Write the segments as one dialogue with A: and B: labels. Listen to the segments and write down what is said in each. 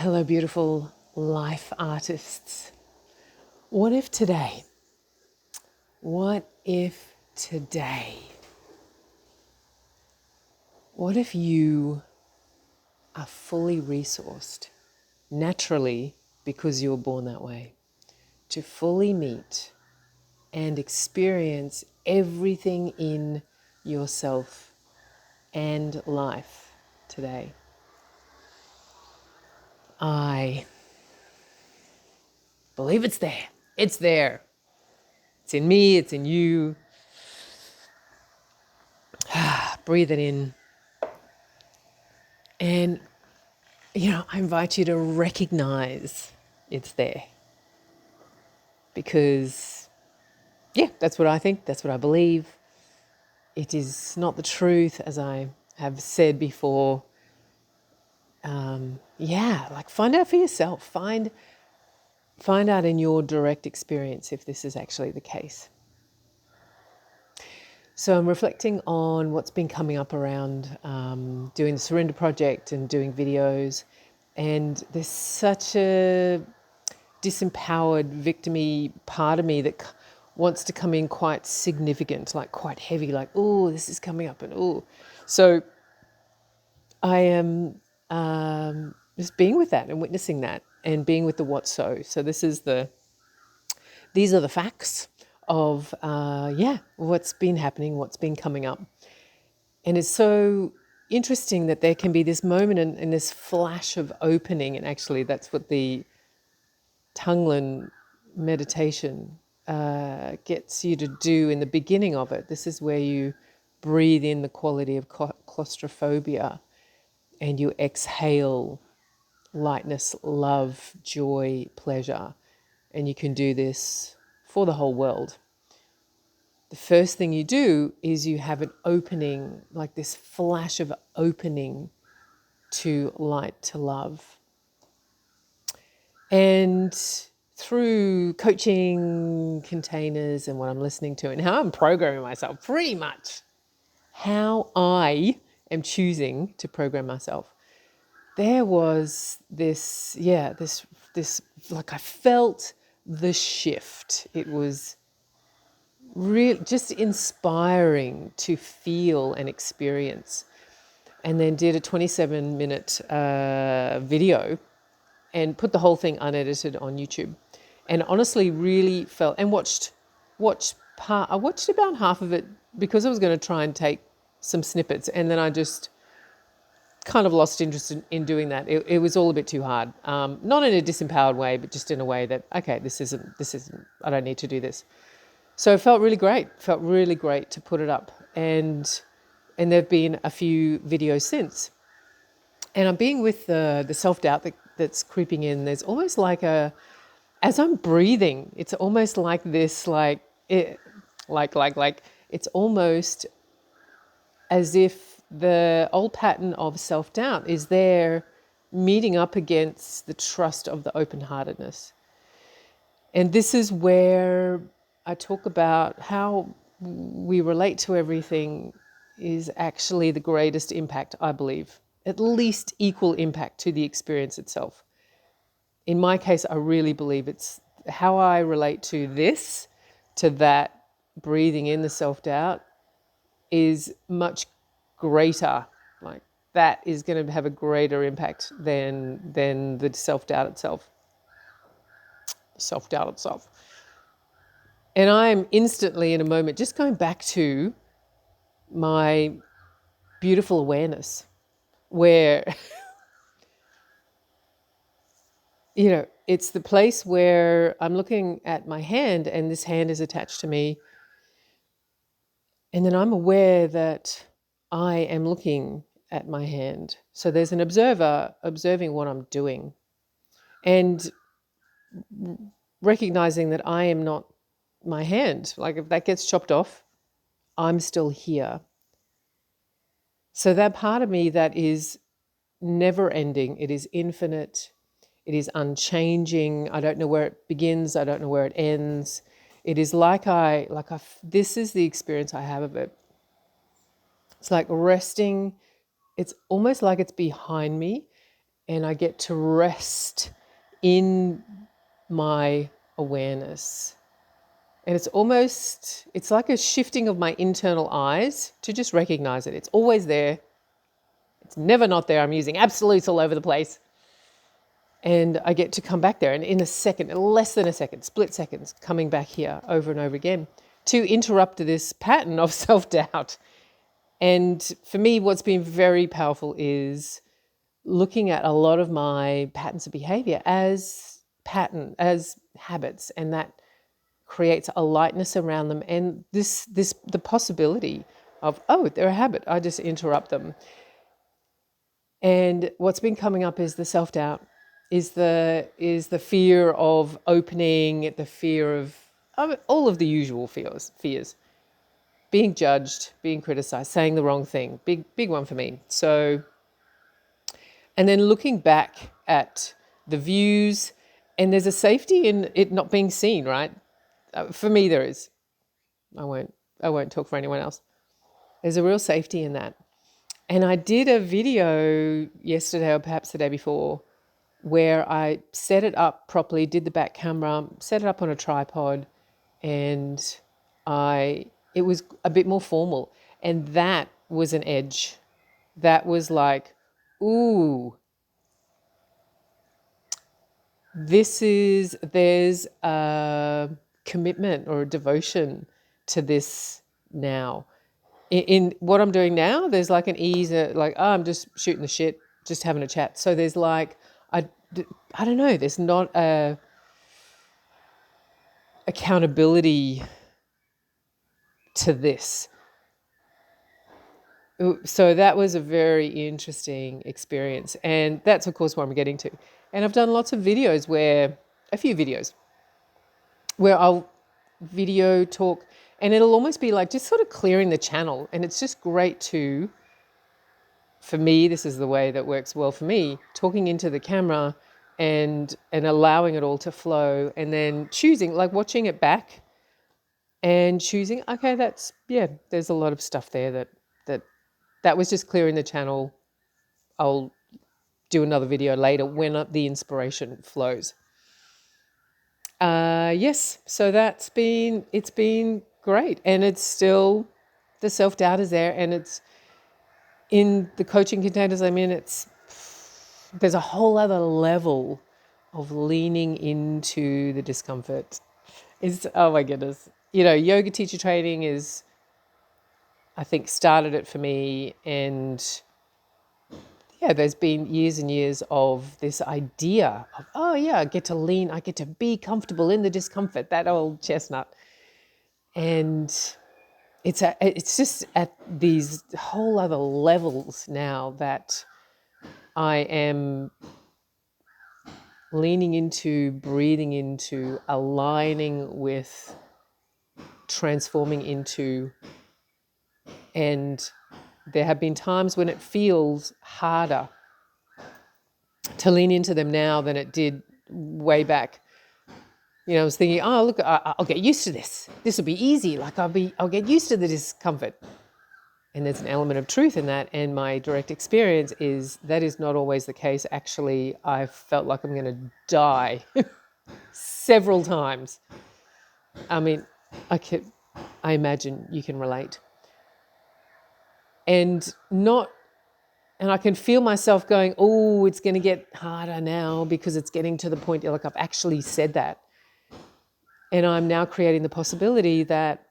A: Hello, beautiful life artists. What if today, what if today, what if you are fully resourced naturally because you were born that way to fully meet and experience everything in yourself and life today? I believe it's there. It's there. It's in me, it's in you. Breathe it in. And, I invite you to recognize it's there. Because, that's what I think. That's what I believe. It is not the truth, as I have said before. Find out for yourself. Find out in your direct experience if this is actually the case. So I'm reflecting on what's been coming up around doing the Surrender Project and doing videos. And there's such a disempowered, victim-y part of me that wants to come in quite significant, like quite heavy, like, oh, this is coming up and oh. So I am just being with that and witnessing that and being with the what so. So these are the facts of, what's been happening, what's been coming up. And it's so interesting that there can be this moment and this flash of opening. And actually, that's what the Tunglen meditation gets you to do in the beginning of it. This is where you breathe in the quality of claustrophobia and you exhale lightness, love, joy, pleasure. And you can do this for the whole world. The first thing you do is you have an opening, like this flash of opening to light, to love. And through coaching containers and what I'm listening to and how I'm programming myself, pretty much how I am choosing to program myself, there was this, like I felt the shift. It was really just inspiring to feel and experience. And then did a 27-minute video and put the whole thing unedited on YouTube. And honestly really felt and watched part. I watched about half of it because I was going to try and take some snippets, and then I just kind of lost interest in doing that. It was all a bit too hard. Not in a disempowered way, but just in a way that, okay, this isn't, I don't need to do this. So it felt really great. Felt really great to put it up. And there've been a few videos since. And I'm being with the self-doubt that's creeping in. There's almost like as I'm breathing, it's almost like this, it's almost as if the old pattern of self-doubt is there meeting up against the trust of the open-heartedness. And this is where I talk about how we relate to everything is actually the greatest impact, I believe, at least equal impact to the experience itself. In my case, I really believe it's how I relate to this, to that, breathing in the self-doubt is much greater. Like that is going to have a greater impact than the self-doubt itself. Self-doubt itself. And I'm instantly in a moment just going back to my beautiful awareness where, it's the place where I'm looking at my hand and this hand is attached to me. And then I'm aware that I am looking at my hand. So there's an observer observing what I'm doing and recognizing that I am not my hand. Like if that gets chopped off, I'm still here. So that part of me that is never ending, it is infinite, it is unchanging. I don't know where it begins, I don't know where it ends. It is this is the experience I have of it. It's like resting, it's almost like it's behind me and I get to rest in my awareness. And it's like a shifting of my internal eyes to just recognize it. It's always there. It's never not there. I'm using absolutes all over the place. And I get to come back there. And in a second, less than a second, split seconds, coming back here over and over again to interrupt this pattern of self-doubt. And for me, what's been very powerful is looking at a lot of my patterns of behavior as habits, and that creates a lightness around them, and the possibility of, oh, they're a habit, I just interrupt them. And what's been coming up is the self-doubt, is the fear of opening, the fear of all of the usual fears, being judged, being criticized, saying the wrong thing, big one for me. So, and then looking back at the views, and there's a safety in it not being seen, right? For me, there is. I won't talk for anyone else. There's a real safety in that. And I did a video yesterday, or perhaps the day before, where I set it up properly, did the back camera, set it up on a tripod, and it was a bit more formal. And that was an edge. That was like, ooh, there's a commitment or a devotion to this now. In what I'm doing now, there's like an ease, like, oh, I'm just shooting the shit, just having a chat. So there's like, I don't know, there's not a accountability to this. So that was a very interesting experience. And that's, of course, what I'm getting to. And I've done lots of videos a few videos where I'll video talk, and it'll almost be like just sort of clearing the channel. And it's just great for me, this is the way that works well for me, talking into the camera and allowing it all to flow, and then choosing, like watching it back and choosing, okay, there's a lot of stuff there that was just clearing the channel. I'll do another video later when the inspiration flows. Yes, so it's been great, and it's still, the self-doubt is there, and it's in the coaching containers I'm in, there's a whole other level of leaning into the discomfort. Oh my goodness. Yoga teacher training I think, started it for me. And yeah, there's been years and years of this idea of, oh yeah, I get to lean, I get to be comfortable in the discomfort, that old chestnut. And it's just at these whole other levels now that I am leaning into, breathing into, aligning with, transforming into. And there have been times when it feels harder to lean into them now than it did way back. I was thinking, oh, look, I'll get used to this. This will be easy. Like I'll get used to the discomfort. And there's an element of truth in that. And my direct experience is that is not always the case. Actually, I've felt like I'm going to die several times. I mean, I imagine you can relate. And I can feel myself going, oh, it's going to get harder now because it's getting to the point, like I've actually said that. And I'm now creating the possibility that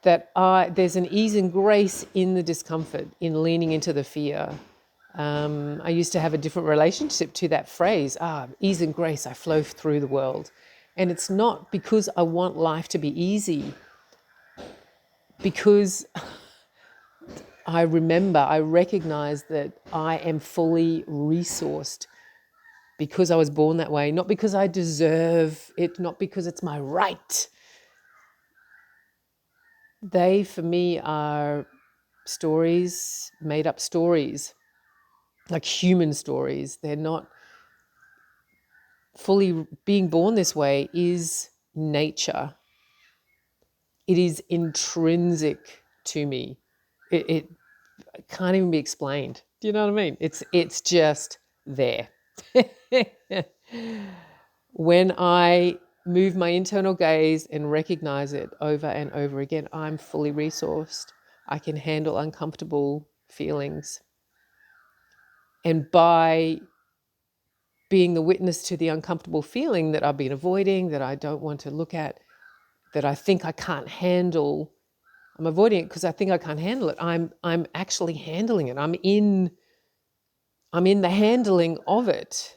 A: there's an ease and grace in the discomfort, in leaning into the fear. I used to have a different relationship to that phrase, ease and grace, I flow through the world. And it's not because I want life to be easy, because I recognize that I am fully resourced because I was born that way, not because I deserve it, not because it's my right. They, for me, are stories, made up stories, like human stories. They're not fully. Being born this way is nature. It is intrinsic to me. It can't even be explained. Do you know what I mean? It's just there. When I move my internal gaze and recognize it over and over again, I'm fully resourced. I can handle uncomfortable feelings. And by being the witness to the uncomfortable feeling that I've been avoiding, that I don't want to look at, that I think I can't handle, I'm avoiding it because I think I can't handle it. I'm actually handling it. I'm in the handling of it.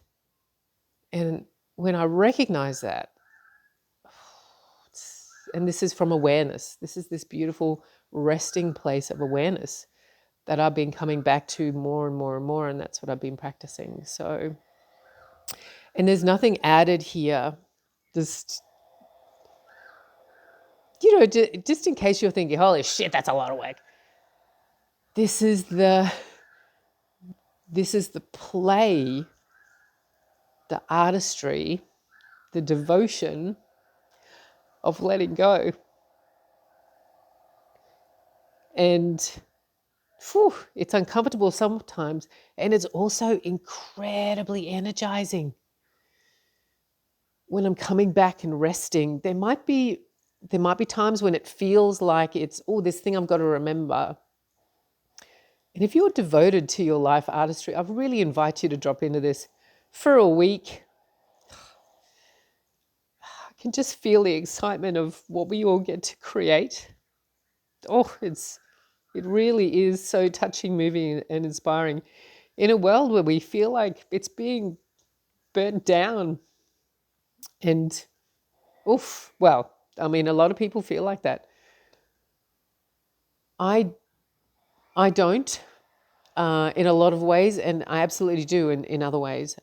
A: And when I recognize that, and this is from awareness, this is this beautiful resting place of awareness that I've been coming back to more and more and more, and that's what I've been practicing. So, and there's nothing added here, just, just in case you're thinking, holy shit, that's a lot of work. This is the play, the artistry, the devotion of letting go. And it's uncomfortable sometimes, and it's also incredibly energizing. When I'm coming back and resting, there might be times when it feels like it's, this thing I've got to remember. And if you're devoted to your life artistry, I really invite you to drop into this for a week. I can just feel the excitement of what we all get to create. It really is so touching, moving, and inspiring in a world where we feel like it's being burnt down. And a lot of people feel like that. I don't in a lot of ways, and I absolutely do in other ways.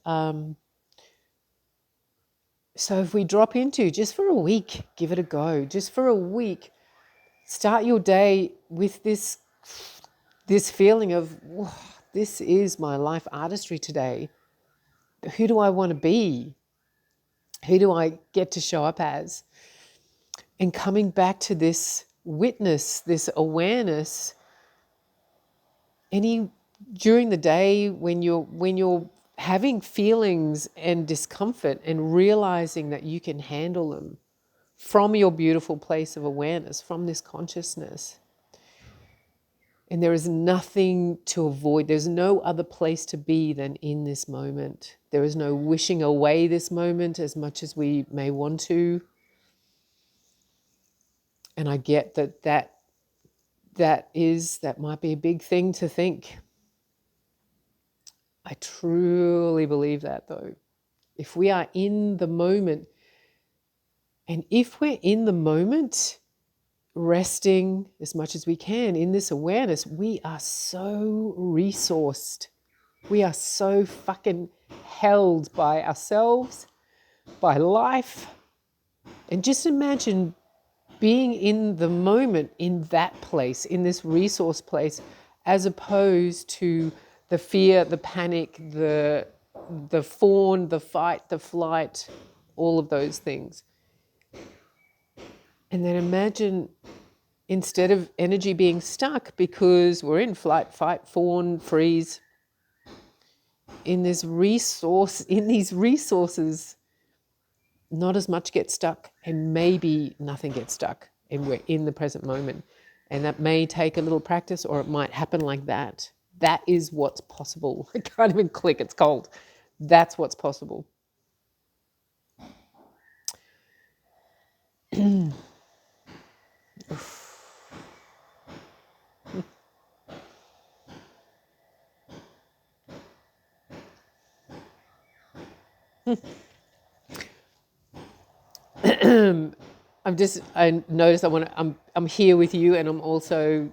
A: So if we drop into, just for a week, give it a go. Just for a week, start your day with this feeling of, this is my life artistry today. Who do I want to be? Who do I get to show up as? And coming back to this witness, this awareness, during the day when you're having feelings and discomfort, and realizing that you can handle them from your beautiful place of awareness, from this consciousness. And there is nothing to avoid. There's no other place to be than in this moment. There is no wishing away this moment as much as we may want to. And I get that might be a big thing to think. I truly believe that, though. If we are in the moment, and if we're in the moment, resting as much as we can in this awareness, we are so resourced. We are so fucking held by ourselves, by life. And just imagine being in the moment, in that place, in this resource place, as opposed to the fear, the panic, the fawn, the fight, the flight, all of those things. And then imagine, instead of energy being stuck because we're in flight, fight, fawn, freeze, in these resources, not as much gets stuck, and maybe nothing gets stuck, and we're in the present moment. And that may take a little practice, or it might happen like that. That is what's possible. I can't even click, it's cold. That's what's possible. I notice I'm here with you, and I'm also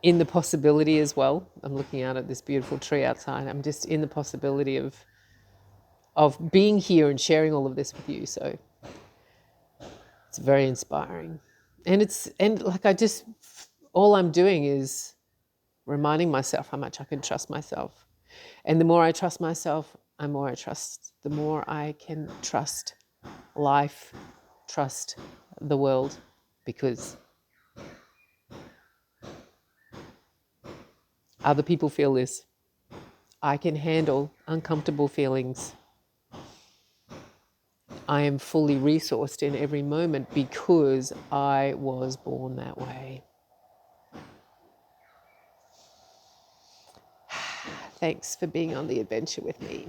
A: in the possibility as well. I'm looking out at this beautiful tree outside. I'm just in the possibility of being here and sharing all of this with you. So it's very inspiring. All I'm doing is reminding myself how much I can trust myself. And the more I trust myself, the more I can trust life, trust the world, because Other people feel this. I can handle uncomfortable feelings. I am fully resourced in every moment because I was born that way. Thanks for being on the adventure with me.